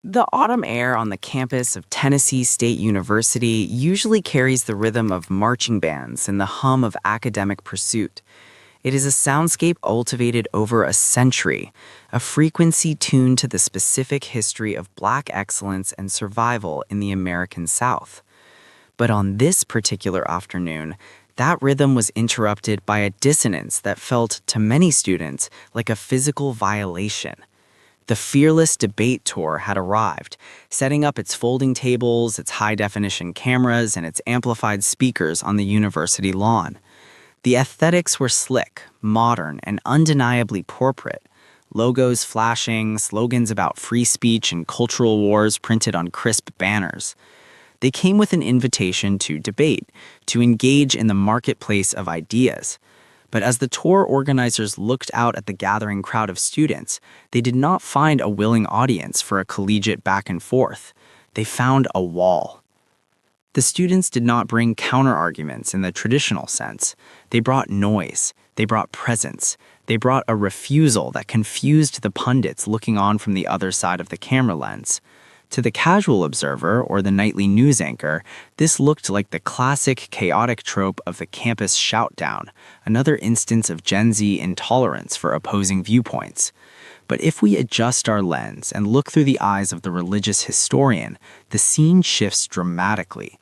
The autumn air on the campus of Tennessee State University usually carries the rhythm of marching bands and the hum of academic pursuit. It is a soundscape cultivated over a century, a frequency tuned to the specific history of Black excellence and survival in the American South. But on this particular afternoon, that rhythm was interrupted by a dissonance that felt, to many students, like a physical violation. The Fearless Debate Tour had arrived, setting up its folding tables, its high-definition cameras, and its amplified speakers on the university lawn. The aesthetics were slick, modern, and undeniably corporate. Logos flashing, slogans about free speech and cultural wars printed on crisp banners. They came with an invitation to debate, to engage in the marketplace of ideas. But as the tour organizers looked out at the gathering crowd of students, they did not find a willing audience for a collegiate back and forth. They found a wall. The students did not bring counter-arguments in the traditional sense. They brought noise. They brought presence. They brought a refusal that confused the pundits looking on from the other side of the camera lens. To the casual observer or the nightly news anchor, this looked like the classic chaotic trope of the campus shoutdown, another instance of Gen Z intolerance for opposing viewpoints. But if we adjust our lens and look through the eyes of the religious historian, the scene shifts dramatically.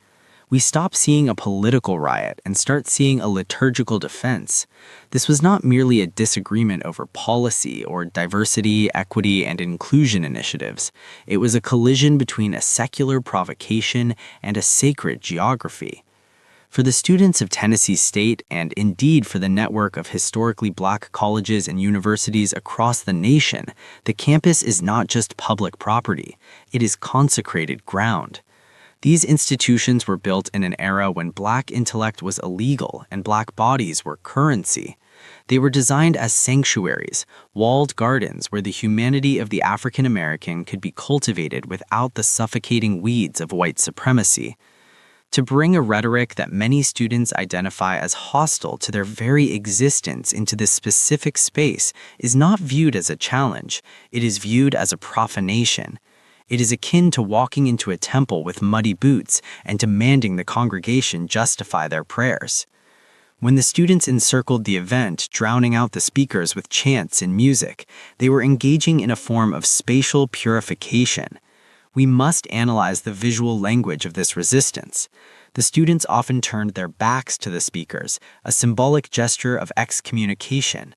We stop seeing a political riot and start seeing a liturgical defense. This was not merely a disagreement over policy or diversity, equity, and inclusion initiatives. It was a collision between a secular provocation and a sacred geography. For the students of Tennessee State, and indeed for the network of historically Black colleges and universities across the nation, the campus is not just public property. It is consecrated ground. These institutions were built in an era when Black intellect was illegal and Black bodies were currency. They were designed as sanctuaries, walled gardens where the humanity of the African American could be cultivated without the suffocating weeds of white supremacy. To bring a rhetoric that many students identify as hostile to their very existence into this specific space is not viewed as a challenge, it is viewed as a profanation. It is akin to walking into a temple with muddy boots and demanding the congregation justify their prayers. When the students encircled the event, drowning out the speakers with chants and music, they were engaging in a form of spatial purification. We must analyze the visual language of this resistance. The students often turned their backs to the speakers, a symbolic gesture of excommunication.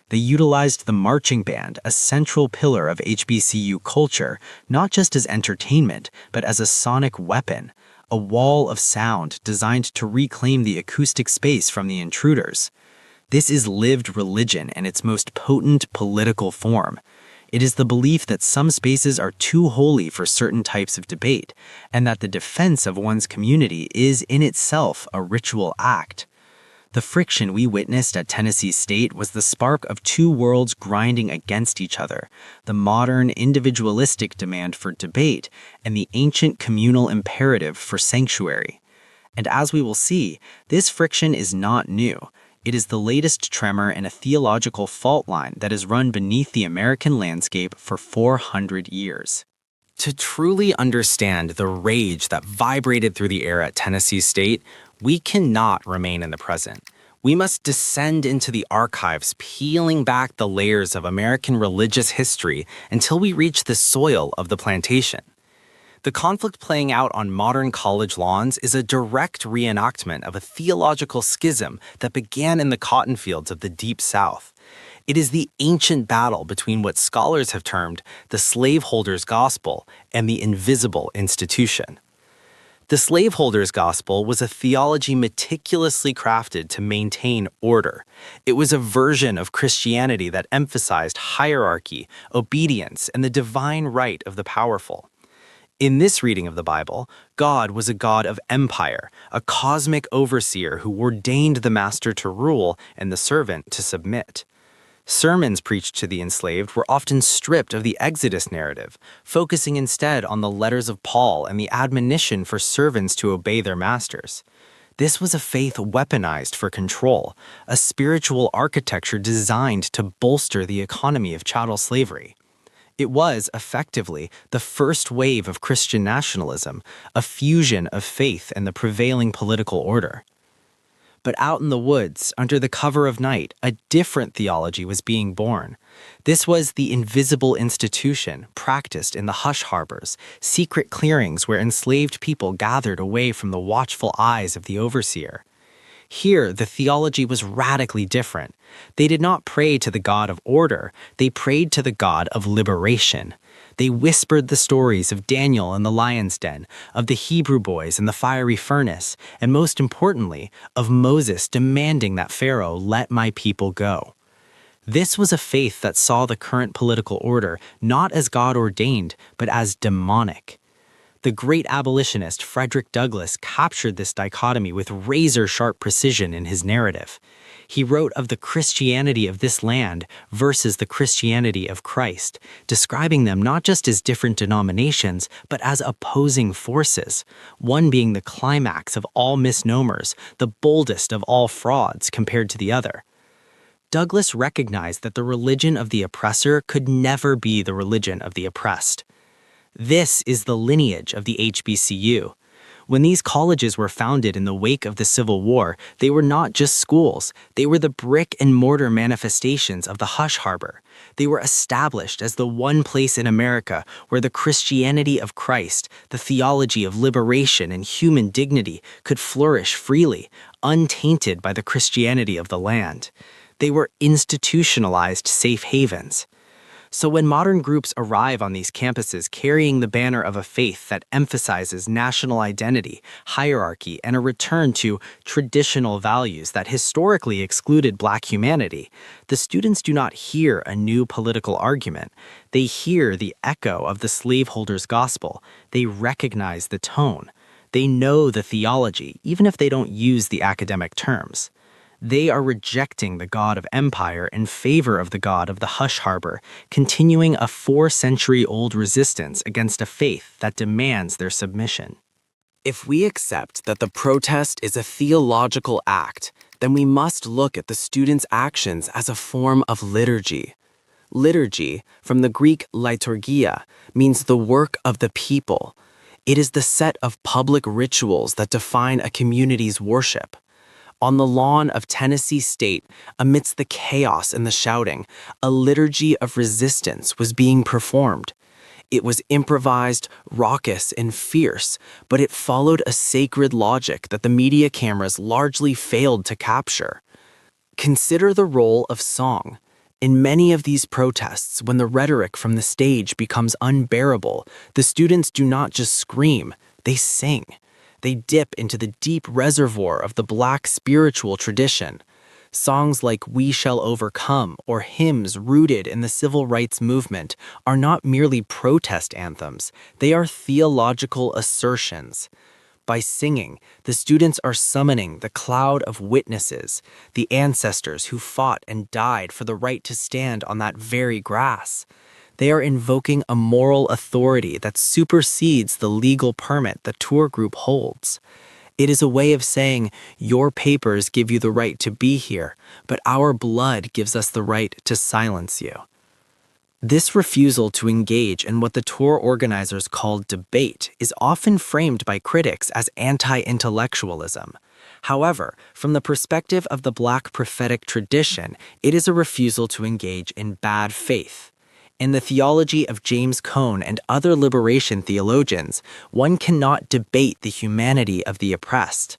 They utilized the marching band, a central pillar of HBCU culture, not just as entertainment, but as a sonic weapon, a wall of sound designed to reclaim the acoustic space from the intruders. This is lived religion in its most potent political form. It is the belief that some spaces are too holy for certain types of debate, and that the defense of one's community is in itself a ritual act. The friction we witnessed at Tennessee State was the spark of two worlds grinding against each other, the modern individualistic demand for debate and the ancient communal imperative for sanctuary. And as we will see, this friction is not new. It is the latest tremor in a theological fault line that has run beneath the American landscape for 400 years. To truly understand the rage that vibrated through the air at Tennessee State, we cannot remain in the present. We must descend into the archives, peeling back the layers of American religious history until we reach the soil of the plantation. The conflict playing out on modern college lawns is a direct reenactment of a theological schism that began in the cotton fields of the Deep South. It is the ancient battle between what scholars have termed the slaveholder's gospel and the invisible institution. The slaveholder's gospel was a theology meticulously crafted to maintain order. It was a version of Christianity that emphasized hierarchy, obedience, and the divine right of the powerful. In this reading of the Bible, God was a God of empire, a cosmic overseer who ordained the master to rule and the servant to submit. Sermons preached to the enslaved were often stripped of the Exodus narrative, focusing instead on the letters of Paul and the admonition for servants to obey their masters. This was a faith weaponized for control, a spiritual architecture designed to bolster the economy of chattel slavery. It was, effectively, the first wave of Christian nationalism, a fusion of faith and the prevailing political order. But out in the woods, under the cover of night, a different theology was being born. This was the invisible institution practiced in the hush harbors, secret clearings where enslaved people gathered away from the watchful eyes of the overseer. Here, the theology was radically different. They did not pray to the God of order, they prayed to the God of liberation. They whispered the stories of Daniel in the lion's den, of the Hebrew boys in the fiery furnace, and most importantly, of Moses demanding that Pharaoh let my people go. This was a faith that saw the current political order not as God-ordained, but as demonic. The great abolitionist Frederick Douglass captured this dichotomy with razor-sharp precision in his narrative. He wrote of the Christianity of this land versus the Christianity of Christ, describing them not just as different denominations, but as opposing forces, one being the climax of all misnomers, the boldest of all frauds compared to the other. Douglass recognized that the religion of the oppressor could never be the religion of the oppressed. This is the lineage of the HBCU. When these colleges were founded in the wake of the Civil War, they were not just schools, they were the brick and mortar manifestations of the hush harbor. They were established as the one place in America where the Christianity of Christ, the theology of liberation and human dignity could flourish freely, untainted by the Christianity of the land. They were institutionalized safe havens. So when modern groups arrive on these campuses carrying the banner of a faith that emphasizes national identity, hierarchy, and a return to traditional values that historically excluded Black humanity, the students do not hear a new political argument. They hear the echo of the slaveholder's gospel. They recognize the tone. They know the theology, even if they don't use the academic terms. They are rejecting the God of empire in favor of the God of the hush harbor, continuing a 4-century-old resistance against a faith that demands their submission. If we accept that the protest is a theological act, then we must look at the students' actions as a form of liturgy. Liturgy, from the Greek liturgia, means the work of the people. It is the set of public rituals that define a community's worship. On the lawn of Tennessee State, amidst the chaos and the shouting, a liturgy of resistance was being performed. It was improvised, raucous, and fierce, but it followed a sacred logic that the media cameras largely failed to capture. Consider the role of song. In many of these protests, when the rhetoric from the stage becomes unbearable, the students do not just scream, they sing. They dip into the deep reservoir of the Black spiritual tradition. Songs like We Shall Overcome or hymns rooted in the civil rights movement are not merely protest anthems, they are theological assertions. By singing, the students are summoning the cloud of witnesses, the ancestors who fought and died for the right to stand on that very grass. They are invoking a moral authority that supersedes the legal permit the tour group holds. It is a way of saying, your papers give you the right to be here, but our blood gives us the right to silence you. This refusal to engage in what the tour organizers called debate is often framed by critics as anti-intellectualism. However, from the perspective of the Black prophetic tradition, it is a refusal to engage in bad faith. In the theology of James Cone and other liberation theologians, one cannot debate the humanity of the oppressed.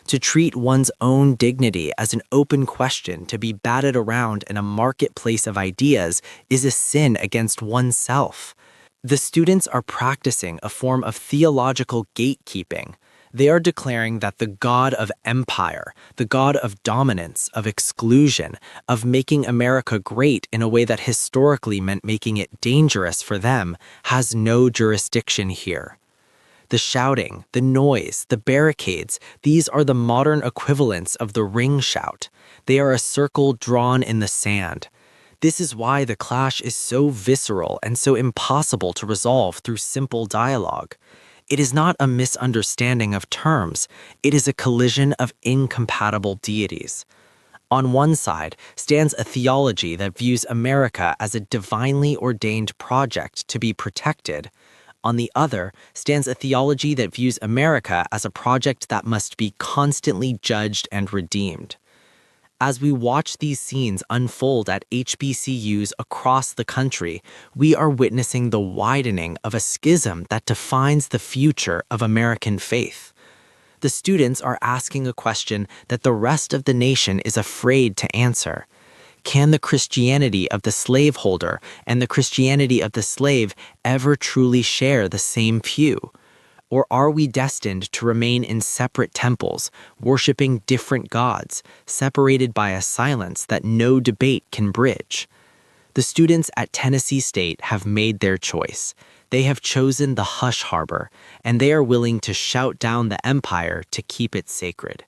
To treat one's own dignity as an open question to be batted around in a marketplace of ideas is a sin against oneself. The students are practicing a form of theological gatekeeping. They are declaring that the God of empire, the God of dominance, of exclusion, of making America great in a way that historically meant making it dangerous for them, has no jurisdiction here. The shouting, the noise, the barricades, these are the modern equivalents of the ring shout. They are a circle drawn in the sand. This is why the clash is so visceral and so impossible to resolve through simple dialogue. It is not a misunderstanding of terms, it is a collision of incompatible deities. On one side stands a theology that views America as a divinely ordained project to be protected. On the other stands a theology that views America as a project that must be constantly judged and redeemed. As we watch these scenes unfold at HBCUs across the country, we are witnessing the widening of a schism that defines the future of American faith. The students are asking a question that the rest of the nation is afraid to answer. Can the Christianity of the slaveholder and the Christianity of the slave ever truly share the same pew? Or are we destined to remain in separate temples, worshiping different gods, separated by a silence that no debate can bridge? The students at Tennessee State have made their choice. They have chosen the hush harbor, and they are willing to shout down the empire to keep it sacred.